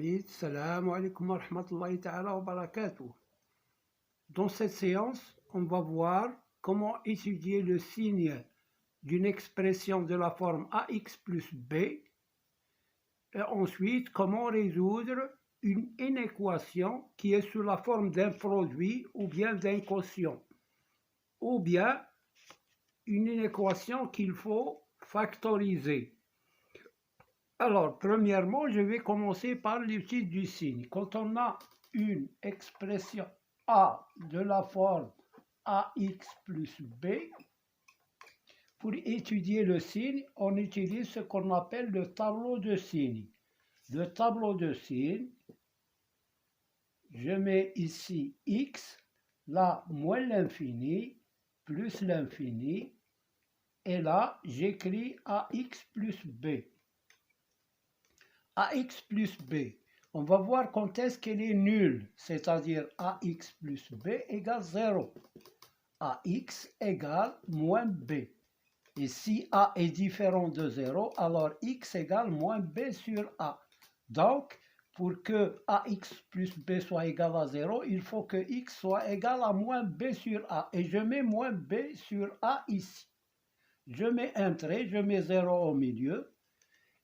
Hamid, salam alaikum wa rahmatullahi ta'ala wa barakatuh. Dans cette séance, on va voir comment étudier le signe d'une expression de la forme ax plus b et ensuite comment résoudre une inéquation qui est sous la forme d'un produit ou bien d'un quotient ou bien une inéquation qu'il faut factoriser. Alors, premièrement, je vais commencer par l'étude du signe. Quand on a une expression A de la forme AX plus B, pour étudier le signe, on utilise ce qu'on appelle le tableau de signes. Le tableau de signes, je mets ici X, là moins l'infini, plus l'infini, et là j'écris AX plus B. AX plus B, on va voir quand est-ce qu'elle est nulle, c'est-à-dire AX plus B égale 0. AX égale moins B. Et si A est différent de 0, alors X égale moins B sur A. Donc, pour que AX plus B soit égal à 0, il faut que X soit égal à moins B sur A. Et je mets moins B sur A ici. Je mets un trait, je mets 0 au milieu.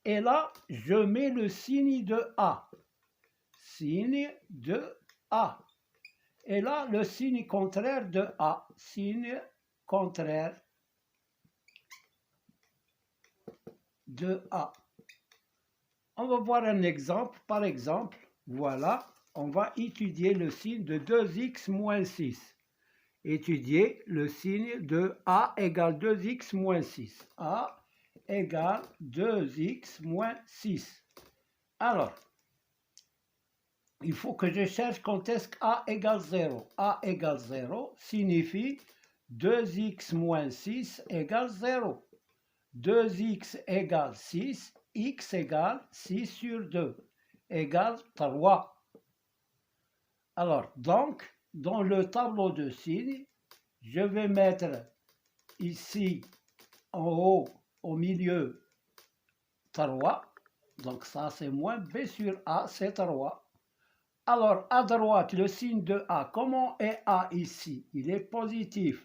Et là, je mets le signe de A. Signe de A. Et là, le signe contraire de A. Signe contraire de A. On va voir un exemple. Par exemple, voilà, on va étudier le signe de 2x moins 6. Étudier le signe de A égale 2x moins 6. A égale 2x moins 6. Alors, il faut que je cherche quand est-ce que A égale 0. A égale 0 signifie 2x moins 6 égale 0. 2x égale 6, x égale 6 sur 2 égale 3. Alors, donc, dans le tableau de signes, je vais mettre ici en haut, au milieu, 3. Donc ça, c'est moins B sur A, c'est 3. Alors, à droite, le signe de A, comment est A ici? Il est positif.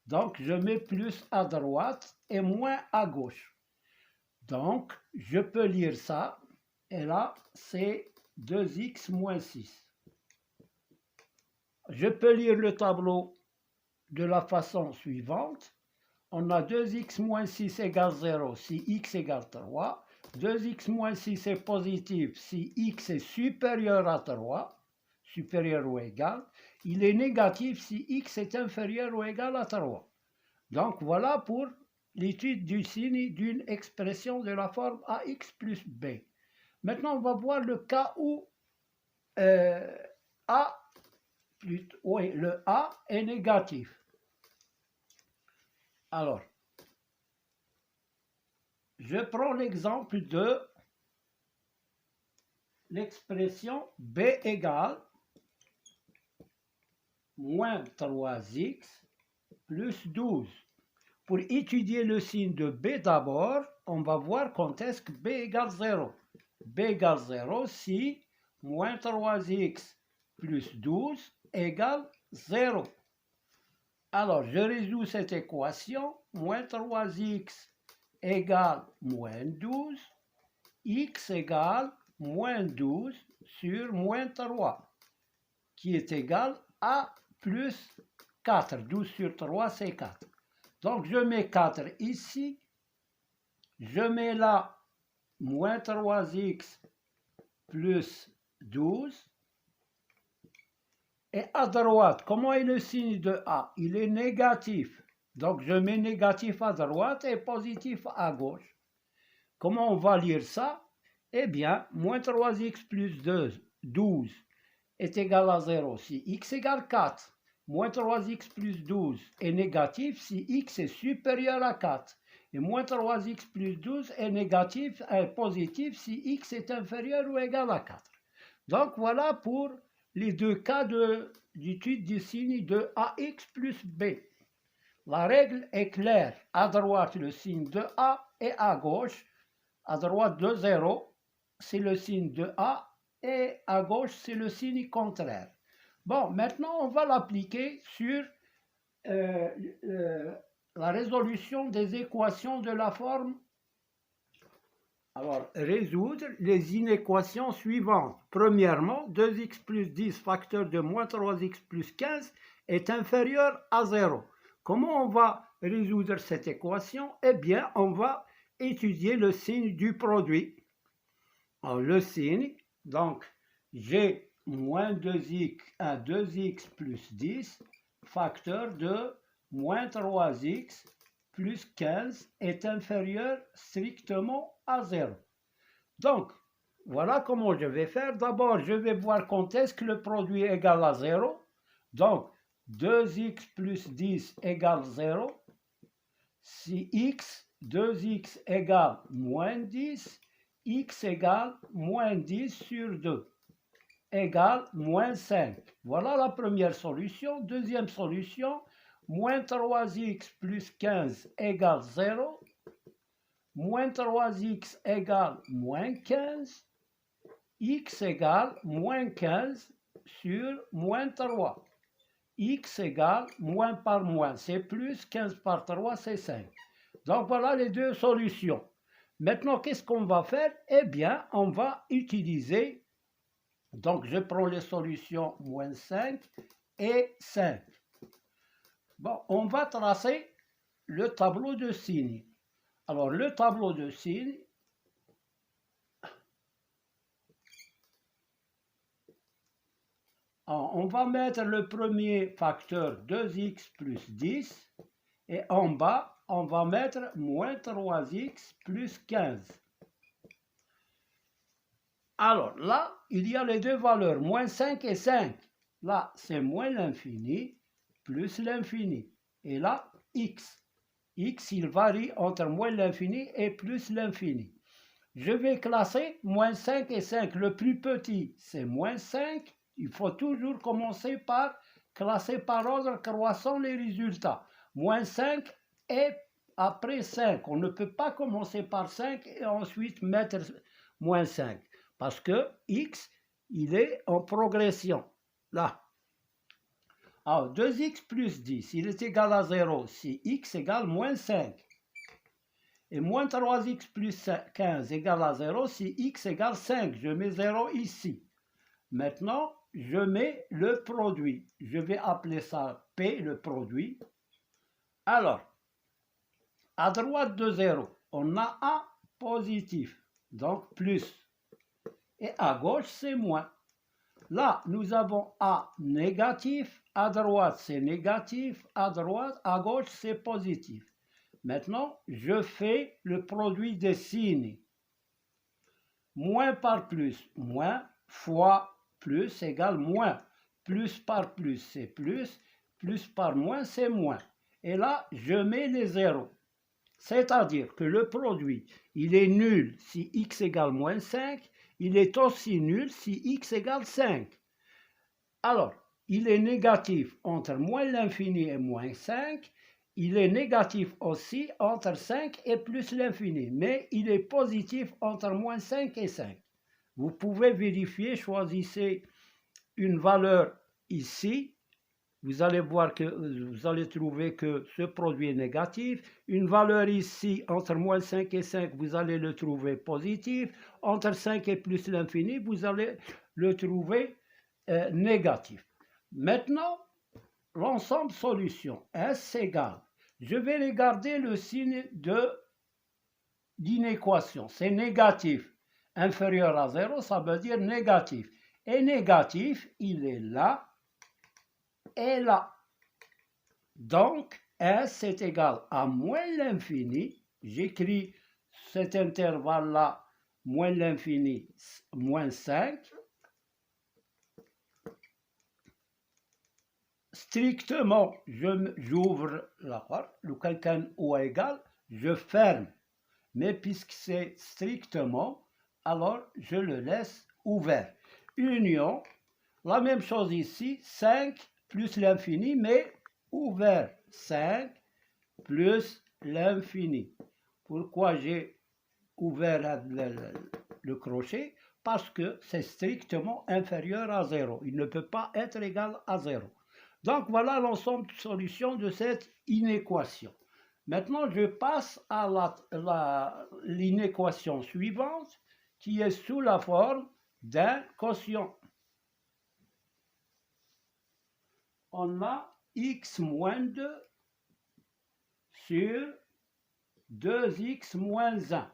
Donc, je mets plus à droite et moins à gauche. Donc, je peux lire ça. Et là, c'est 2x moins 6. Je peux lire le tableau de la façon suivante. On a 2x moins 6 égale 0 si x égale 3. 2x moins 6 est positif si x est supérieur à 3, supérieur ou égal. Il est négatif si x est inférieur ou égal à 3. Donc voilà pour l'étude du signe d'une expression de la forme AX plus B. Maintenant, on va voir le cas où le A est négatif. Alors, je prends l'exemple de l'expression B égale moins 3x plus 12. Pour étudier le signe de B d'abord, on va voir quand est-ce que B égale 0. B égale 0 si moins 3x plus 12 égale 0. Alors, je résous cette équation. Moins 3x égale moins 12. X égale moins 12 sur moins 3, qui est égal à plus 4. 12 sur 3, c'est 4. Donc, je mets 4 ici. Je mets là moins 3x plus 12. Et à droite, comment est le signe de A? Il est négatif. Donc, je mets négatif à droite et positif à gauche. Comment on va lire ça? Eh bien, moins 3x plus 12 est égal à 0 si x égale 4. Moins 3x plus 12 est négatif si x est supérieur à 4. Et moins 3x plus 12 est négatif, positif si x est inférieur ou égal à 4. Donc voilà pour les deux cas d'étude du signe de AX plus B. La règle est claire. À droite, le signe de A et à gauche, à droite de 0, c'est le signe de A. et à gauche, c'est le signe contraire. Bon, maintenant, on va l'appliquer sur la résolution des équations de la forme. Alors, résoudre les inéquations suivantes. Premièrement, 2x plus 10 facteur de moins 3x plus 15 est inférieur à 0. Comment on va résoudre cette équation? Eh bien, on va étudier le signe du produit. Alors, le signe, donc, j'ai moins 2x à 2x plus 10 facteur de moins 3x plus 15 est inférieur strictement à 0. Donc, voilà comment je vais faire. D'abord, je vais voir quand est-ce que le produit est égal à 0. Donc, 2x plus 10 égale 0. Si x, 2x égale moins 10, x égale moins 10 sur 2 égale moins 5. Voilà la première solution. Deuxième solution, moins 3x plus 15 égale 0. Moins 3x égale moins 15. X égale moins 15 sur moins 3. X égale moins par moins, c'est plus, 15 par 3, c'est 5. Donc voilà les deux solutions. Maintenant, qu'est-ce qu'on va faire? Eh bien, on va utiliser, donc je prends les solutions moins 5 et 5. Bon, on va tracer le tableau de signes. Alors, le tableau de signes, on va mettre le premier facteur 2x plus 10 et en bas, on va mettre moins 3x plus 15. Alors là, il y a les deux valeurs, moins 5 et 5. Là, c'est moins l'infini plus l'infini. Et là, x. X, il varie entre moins l'infini et plus l'infini. Je vais classer moins 5 et 5. Le plus petit, c'est moins 5. Il faut toujours commencer par classer par ordre croissant les résultats. Moins 5 et après 5. On ne peut pas commencer par 5 et ensuite mettre moins 5. Parce que x, il est en progression. Là. Alors, 2x plus 10, il est égal à 0 si x égale moins 5. Et moins 3x plus 15 égale à 0 si x égale 5. Je mets 0 ici. Maintenant, je mets le produit. Je vais appeler ça P, le produit. Alors, à droite de 0, on a A positif, donc plus. Et à gauche, c'est moins. Là, nous avons A négatif. À droite, c'est négatif. À gauche, c'est positif. Maintenant, je fais le produit des signes. Moins par plus, moins, fois plus égale moins. Plus par plus, c'est plus. Plus par moins, c'est moins. Et là, je mets les zéros. C'est-à-dire que le produit, il est nul si x égale moins 5. Il est aussi nul si x égale 5. Alors, il est négatif entre moins l'infini et moins 5. Il est négatif aussi entre 5 et plus l'infini, mais il est positif entre moins 5 et 5. Vous pouvez vérifier, choisissez une valeur ici. Vous allez voir que vous allez trouver que ce produit est négatif. Une valeur ici, entre moins 5 et 5, vous allez le trouver positif. Entre 5 et plus l'infini, vous allez le trouver négatif. Maintenant, l'ensemble solution, S égale, je vais regarder le signe d'inéquation. C'est négatif. Inférieur à 0, ça veut dire négatif. Et négatif, il est là et là. Donc, S est égal à moins l'infini. J'écris cet intervalle-là, moins l'infini, moins 5. Strictement, j'ouvre la porte, le quelqu'un ou égal, je ferme. Mais puisque c'est strictement, alors je le laisse ouvert. Union, la même chose ici, 5 plus l'infini, mais ouvert. 5 plus l'infini. Pourquoi j'ai ouvert le crochet? parce que c'est strictement inférieur à 0. Il ne peut pas être égal à 0. Donc voilà l'ensemble de solutions de cette inéquation. Maintenant, je passe à l'inéquation suivante qui est sous la forme d'un quotient. On a x moins 2 sur 2x moins 1.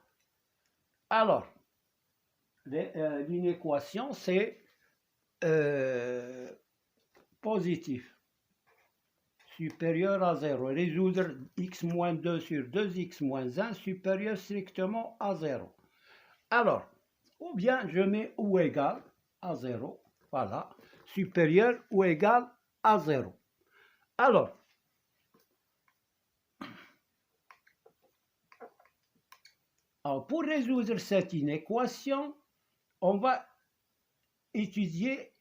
Alors, l'inéquation, c'est positif, supérieur à 0. Résoudre x moins 2 sur 2x moins 1, supérieur strictement à 0. Alors, ou bien je mets ou égal à 0, voilà, supérieur ou égal à 0. Alors, pour résoudre cette inéquation, on va étudier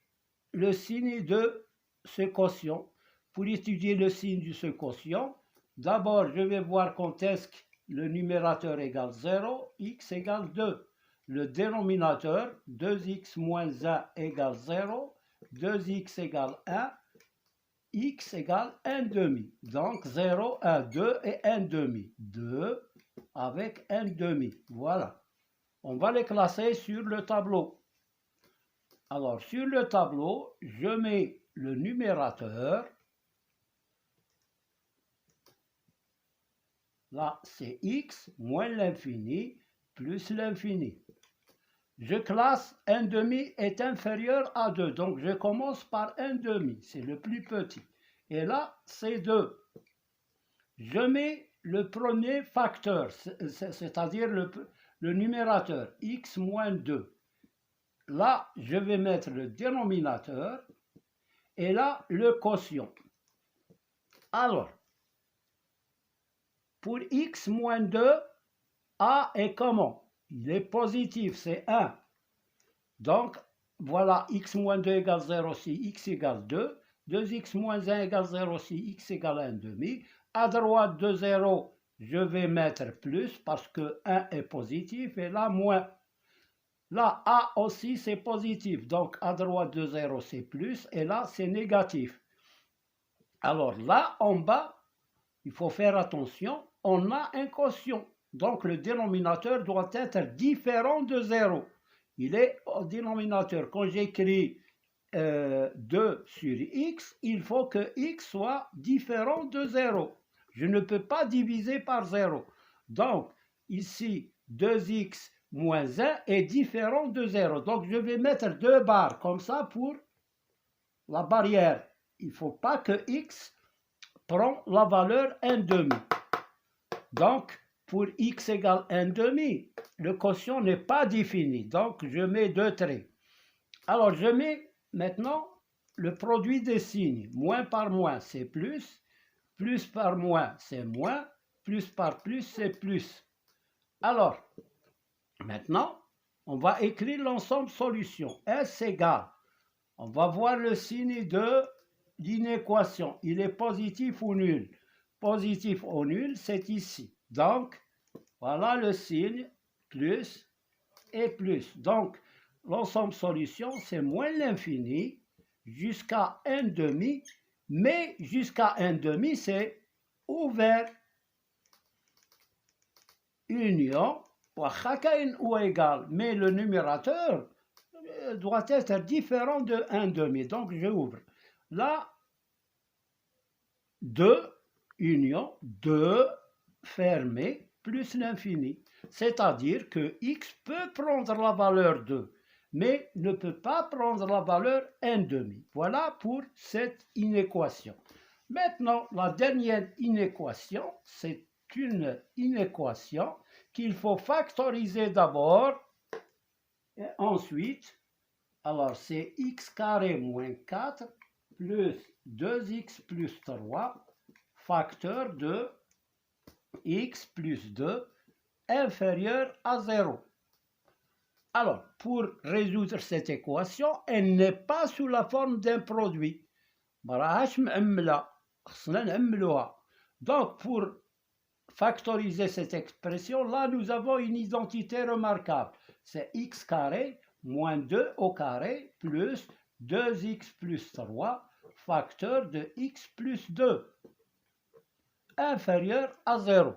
le signe de ce quotient. Pour étudier le signe de ce quotient, d'abord je vais voir quand est-ce que le numérateur égale 0, x égale 2. Le dénominateur, 2x moins 1 égale 0, 2x égale 1, x égale 1 demi. Donc 0, 1, 2 et 1 demi. 2 avec 1 demi. Voilà. On va les classer sur le tableau. Alors, sur le tableau, je mets le numérateur. Là, c'est x moins l'infini plus l'infini. Je classe 1 demi est inférieur à 2. Donc, je commence par 1 demi. C'est le plus petit. Et là, c'est 2. Je mets le premier facteur, c'est-à-dire le numérateur, x moins 2. Là, je vais mettre le dénominateur et là, le quotient. Alors, pour x moins 2, a est comment? Il est positif, c'est 1. Donc, voilà, x moins 2 égale 0 si x égale 2. 2x moins 1 égale 0 si x égale 1 demi. À droite de 0, je vais mettre plus parce que 1 est positif et là, moins. Là, A aussi, c'est positif. Donc, à droite de 0, c'est plus. Et là, c'est négatif. Alors, là, en bas, il faut faire attention. On a un quotient. Donc, le dénominateur doit être différent de 0. Il est au dénominateur. Quand j'écris 2 sur x, il faut que x soit différent de 0. Je ne peux pas diviser par 0. Donc, ici, 2x moins 1 est différent de 0. Donc, je vais mettre 2 barres comme ça pour la barrière. Il ne faut pas que x prenne la valeur 1 demi. Donc, pour x égale 1 demi, le quotient n'est pas défini. Donc, je mets 2 traits. Alors, je mets maintenant le produit des signes. Moins par moins, c'est plus. Plus par moins, c'est moins. Plus par plus, c'est plus. Alors, maintenant, on va écrire l'ensemble solution. S égale, on va voir le signe de l'inéquation. Il est positif ou nul. Positif ou nul, c'est ici. Donc, voilà le signe, plus et plus. Donc, l'ensemble solution, c'est moins l'infini jusqu'à 1 demi, mais jusqu'à 1 demi, c'est ouvert. Union, ou égal, mais le numérateur doit être différent de 1 demi. Donc, je ouvre. Là, 2, union, 2, fermé, plus l'infini. C'est-à-dire que x peut prendre la valeur 2, mais ne peut pas prendre la valeur 1 demi. Voilà pour cette inéquation. Maintenant, la dernière inéquation, c'est une inéquation qu'il faut factoriser d'abord et ensuite, alors c'est x carré moins 4 plus 2x plus 3 facteur de x plus 2 inférieur à 0. Alors, pour résoudre cette équation, elle n'est pas sous la forme d'un produit. Donc, pour factoriser cette expression, là, nous avons une identité remarquable. C'est x carré moins 2 au carré plus 2x plus 3 facteur de x plus 2 inférieur à 0.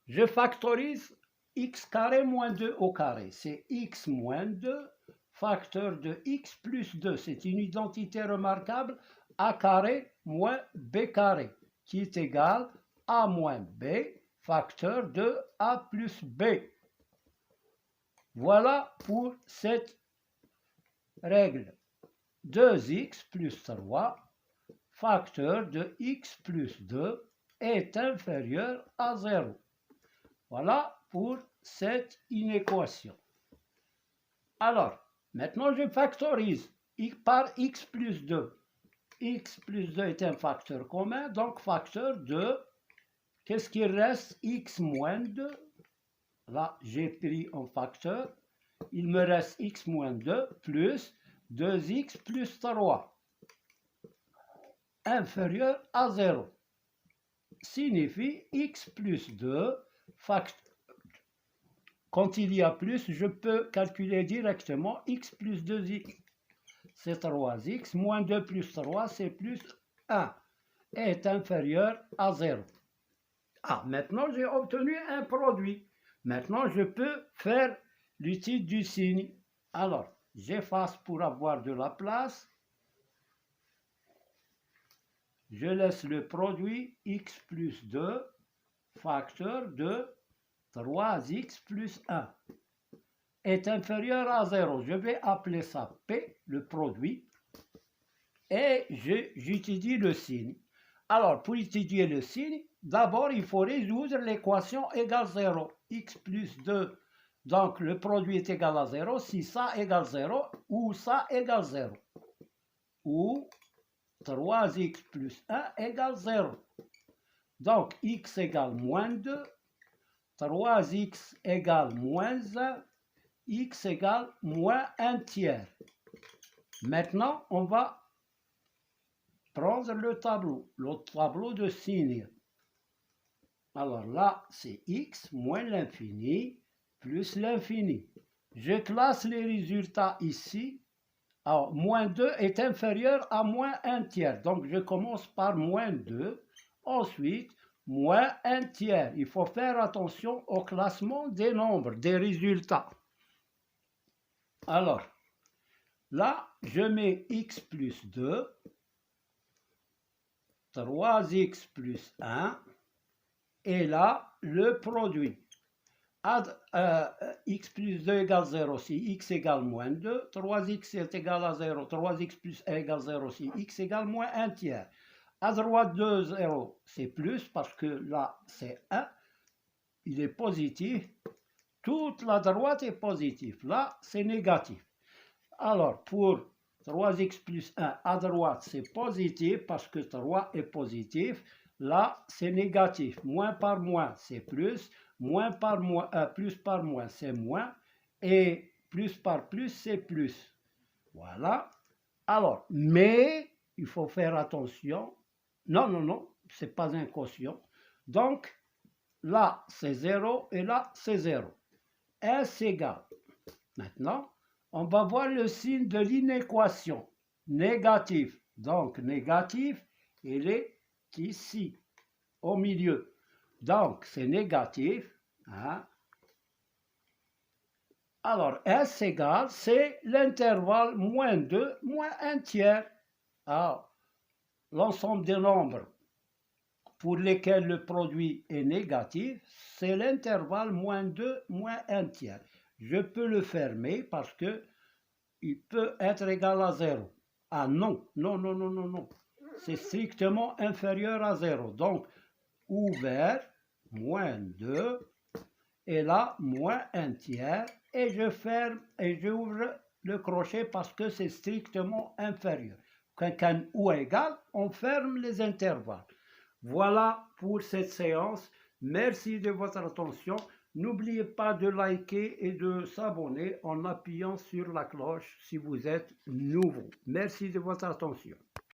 Je factorise x carré moins 2 au carré. C'est x moins 2 facteur de x plus 2. C'est une identité remarquable. A carré moins b carré qui est égal à moins b facteur de a plus b. Voilà pour cette règle. 2x plus 3 facteur de x plus 2 est inférieur à 0. Voilà pour cette inéquation. Alors, maintenant je factorise par x plus 2. X plus 2 est un facteur commun, donc facteur de, qu'est-ce qu'il reste? X moins 2. Là, j'ai pris un facteur. Il me reste x moins 2 plus 2x plus 3 inférieur à 0. Signifie x plus 2 quand il y a plus, je peux calculer directement x plus 2x, c'est 3x, moins 2 plus 3, c'est plus 1, est inférieur à 0. Ah, maintenant j'ai obtenu un produit. Maintenant je peux faire l'utilité du signe. Alors, j'efface pour avoir de la place. Je laisse le produit x plus 2 facteur de 3x plus 1 est inférieur à 0. Je vais appeler ça P, le produit, et j'étudie le signe. Alors, pour étudier le signe, d'abord, il faut résoudre l'équation égale 0. X plus 2, donc le produit est égal à 0 si ça égale 0 ou ça égale 0. Ou 3x plus 1 égale 0. Donc, x égale moins 2, 3x égale moins 1, x égale moins 1 tiers. Maintenant, on va prendre le tableau de signe. Alors là, c'est x moins l'infini plus l'infini. Je classe les résultats ici. Alors, moins 2 est inférieur à moins 1 tiers. Donc, je commence par moins 2. Ensuite, moins 1 tiers. Il faut faire attention au classement des nombres, des résultats. Alors, là, je mets x plus 2, 3x plus 1, et là, le produit. X plus 2 égale 0 si x égale moins 2, 3x est égal à 0, 3x plus 1 égale 0 si x égale moins 1 tiers. À droite de 0, c'est plus parce que là, c'est 1, il est positif. Toute la droite est positive. Là, c'est négatif. Alors, pour 3x plus 1 à droite, c'est positif parce que 3 est positif. Là, c'est négatif. Moins par moins, c'est plus. Moins par moins, plus par moins, c'est moins. Et plus par plus, c'est plus. Voilà. Alors, mais, il faut faire attention. Non, c'est pas un quotient. Donc, là, c'est 0 et là, c'est 0. S égale. Maintenant, on va voir le signe de l'inéquation. Négatif. Donc, négatif, il est ici, au milieu. Donc, c'est négatif. Hein? Alors, S égale, c'est l'intervalle moins 2, moins 1 tiers. Alors, l'ensemble des nombres pour lesquels le produit est négatif, c'est l'intervalle moins 2, moins 1 tiers. Je peux le fermer parce que il peut être égal à 0. Ah non. C'est strictement inférieur à 0. Donc, ouvert, moins 2, et là, moins 1 tiers, et je ferme et j'ouvre le crochet parce que c'est strictement inférieur. Quand un ou égal, on ferme les intervalles. Voilà pour cette séance. Merci de votre attention. N'oubliez pas de liker et de s'abonner en appuyant sur la cloche si vous êtes nouveau. Merci de votre attention.